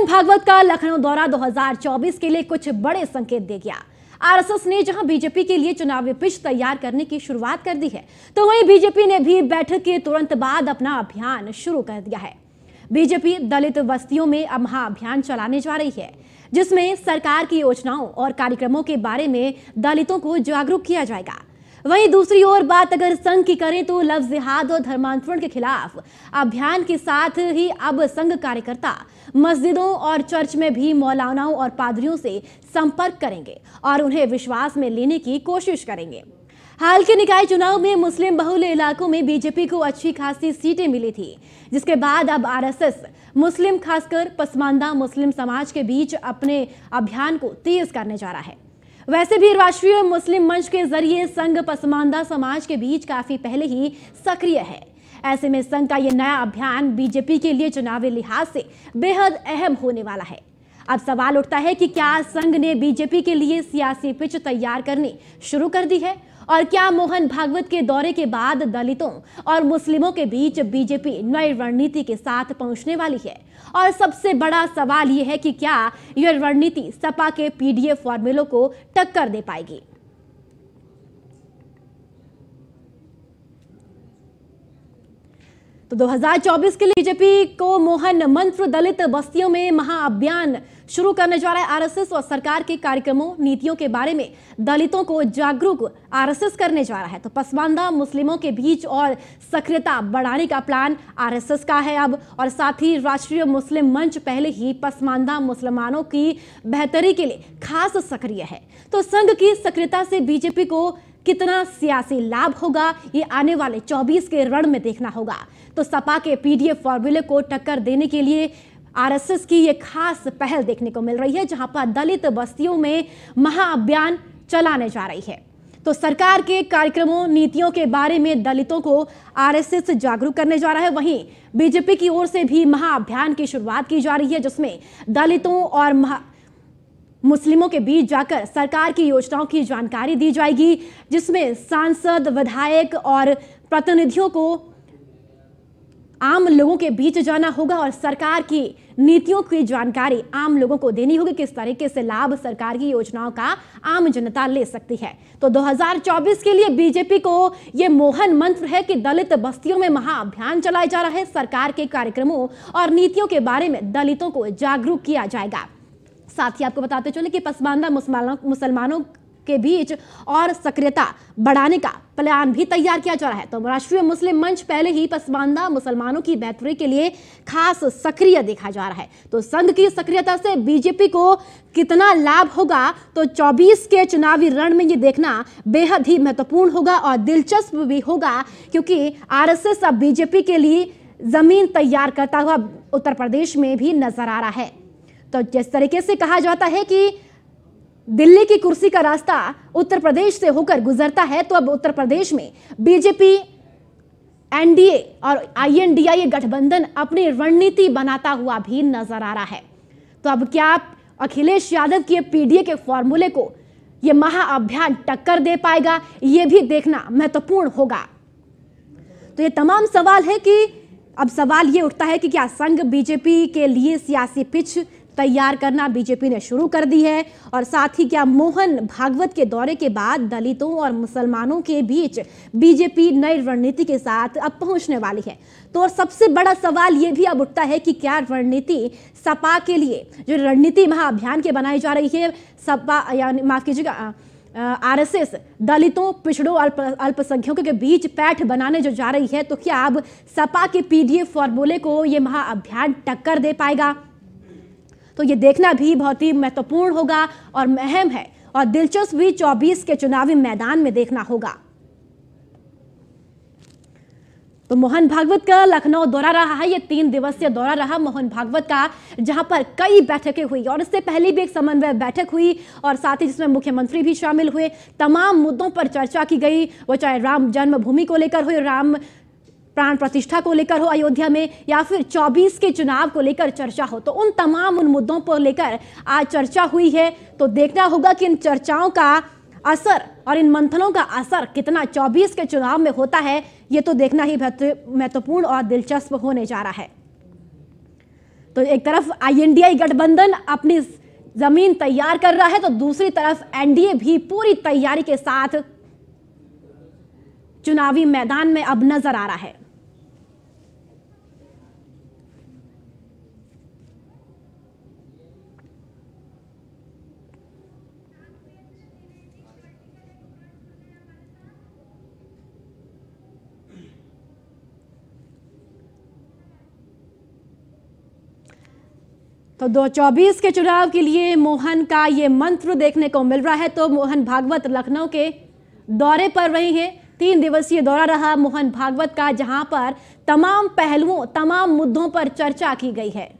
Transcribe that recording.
भागवत का लखनऊ दौरा 2024 के लिए कुछ बड़े संकेत दे गया। आरएसएस ने जहां बीजेपी के लिए चुनावी पिच तैयार करने की शुरुआत कर दी है, तो वहीं बीजेपी ने भी बैठक के तुरंत बाद अपना अभियान शुरू कर दिया है। बीजेपी दलित बस्तियों में अब महाअभियान चलाने जा रही है, जिसमें सरकार की योजनाओं और कार्यक्रमों के बारे में दलितों को जागरूक किया जाएगा। वहीं दूसरी ओर बात अगर संघ की करें तो लफ्ज़ जिहाद और धर्मांतरण के खिलाफ अभियान के साथ ही अब संघ कार्यकर्ता मस्जिदों और चर्च में भी मौलानाओं और पादरियों से संपर्क करेंगे और उन्हें विश्वास में लेने की कोशिश करेंगे। हाल के निकाय चुनाव में मुस्लिम बहुल इलाकों में बीजेपी को अच्छी खासी सीटें मिली थी, जिसके बाद अब आरएसएस मुस्लिम खासकर पसमानदा मुस्लिम समाज के बीच अपने अभियान को तेज करने जा रहा है। वैसे भी राष्ट्रीय मुस्लिम मंच के जरिए संघ पसमानदा समाज के बीच काफी पहले ही सक्रिय है। ऐसे में संघ का ये नया अभियान बीजेपी के लिए चुनावी लिहाज से बेहद अहम होने वाला है। अब सवाल उठता है कि क्या संघ ने बीजेपी के लिए सियासी पिच तैयार करनी शुरू कर दी है, और क्या मोहन भागवत के दौरे के बाद दलितों और मुस्लिमों के बीच बीजेपी नई रणनीति के साथ पहुंचने वाली है। और सबसे बड़ा सवाल यह है कि क्या यह रणनीति सपा के पीडीएफ फॉर्मूलों को टक्कर दे पाएगी। तो 2024 के लिए बीजेपी को मोहन मंत्र दलित बस्तियों में महाअभियान शुरू करने जा रहा है आरएसएस, और सरकार के कार्यक्रमों नीतियों के बारे में दलितों को जागरूक आरएसएस करने जा रहा है। तो पसमानदा मुस्लिमों के बीच और सक्रियता बढ़ाने का प्लान आरएसएस का है अब, और साथ ही राष्ट्रीय मुस्लिम मंच पहले ही पसमानदा मुसलमानों की बेहतरी के लिए खास सक्रिय है। तो संघ की सक्रियता से बीजेपी को कितना सियासी लाभ होगा, ये आने वाले 24 के रण में देखना होगा। तो सपा के पीडीएफ फॉर्मूले को टक्कर देने के लिए आरएसएस की ये खास पहल देखने को मिल रही है, जहां पर दलित बस्तियों में महाअभियान चलाने जा रही है। तो सरकार के कार्यक्रमों नीतियों के बारे में दलितों को आरएसएस जागरूक करने जा रहा है। वहीं बीजेपी की ओर से भी महाअभियान की शुरुआत की जा रही है, जिसमें दलितों और मुस्लिमों के बीच जाकर सरकार की योजनाओं की जानकारी दी जाएगी, जिसमें सांसद, विधायक और प्रतिनिधियों को आम लोगों के बीच जाना होगा और सरकार की नीतियों की जानकारी आम लोगों को देनी होगी, किस तरीके से लाभ सरकार की योजनाओं का आम जनता ले सकती है। तो 2024 के लिए बीजेपी को यह मोहन मंत्र है कि दलित बस्तियों में महाअभियान चलाया जा रहा है। सरकार के कार्यक्रमों और नीतियों के बारे में दलितों को जागरूक किया जाएगा। साथ ही आपको बताते चले कि पसमानदा मुसलमानों के बीच और सक्रियता बढ़ाने का प्लान भी तैयार किया जा रहा है। तो राष्ट्रीय मुस्लिम मंच पहले ही पसमानदा मुसलमानों की बेहतरी के लिए खास सक्रिय देखा जा रहा है। तो संघ की सक्रियता से बीजेपी को कितना लाभ होगा, तो 24 के चुनावी रण में ये देखना बेहद ही महत्वपूर्ण होगा और दिलचस्प भी होगा, क्योंकि आरएसएस अब बीजेपी के लिए जमीन तैयार करता हुआ उत्तर प्रदेश में भी नजर आ रहा है। तो जिस तरीके से कहा जाता है कि दिल्ली की कुर्सी का रास्ता उत्तर प्रदेश से होकर गुजरता है, तो अब उत्तर प्रदेश में बीजेपी, एनडीए और आईएनडीआई गठबंधन अपनी रणनीति बनाता हुआ भी नजर आ रहा है। तो अब क्या अखिलेश यादव के पीडीए के फॉर्मूले को यह महाअभियान टक्कर दे पाएगा, यह भी देखना महत्वपूर्ण होगा। तो ये तमाम सवाल है कि अब सवाल ये उठता है कि क्या संघ बीजेपी के लिए सियासी पिच तैयार करना बीजेपी ने शुरू कर दी है, और साथ ही क्या मोहन भागवत के दौरे के बाद दलितों और मुसलमानों के बीच बीजेपी नई रणनीति के साथ अब पहुंचने वाली है। तो और सबसे बड़ा सवाल ये भी अब उठता है कि क्या रणनीति सपा के लिए, जो रणनीति महाअभियान के बनाई जा रही है, सपा यानी माफ कीजिएगा आरएसएस दलितों, पिछड़ों, अल्पसंख्यकों के बीच पैठ बनाने जो जा रही है, तो क्या अब सपा के पीडीएफ फॉर्मूले को ये महाअभियान टक्कर दे पाएगा? तो ये देखना भी बहुत ही महत्वपूर्ण होगा और अहम है, और दिलचस्प भी 24 के चुनावी मैदान में देखना होगा। तो मोहन भागवत का लखनऊ दौरा रहा है, ये 3 दिवसीय दौरा रहा मोहन भागवत का, जहां पर कई बैठकें हुई और इससे पहले भी एक समन्वय बैठक हुई, और साथ ही जिसमें मुख्यमंत्री भी शामिल हुए। तमाम मुद्दों पर चर्चा की गई, वो चाहे राम जन्मभूमि को लेकर हो, राम प्राण प्रतिष्ठा को लेकर हो अयोध्या में, या फिर 24 के चुनाव को लेकर चर्चा हो। तो उन मुद्दों को लेकर आज चर्चा हुई है। तो देखना होगा कि इन चर्चाओं का असर और इन मंथनों का असर कितना 24 के चुनाव में होता है, ये तो देखना ही महत्वपूर्ण और दिलचस्प होने जा रहा है। तो तो एक तरफ INDI गठबंधन अपनी जमीन तैयार कर रहा है, तो दूसरी तरफ NDA भी पूरी तैयारी के साथ चुनावी मैदान में अब नजर आ रहा है। तो 2024 के चुनाव के लिए मोहन का ये मंत्र देखने को मिल रहा है। तो मोहन भागवत लखनऊ के दौरे पर रही हैं। 3 दिवसीय दौरा रहा मोहन भागवत का, जहां पर तमाम पहलुओं, तमाम मुद्दों पर चर्चा की गई है।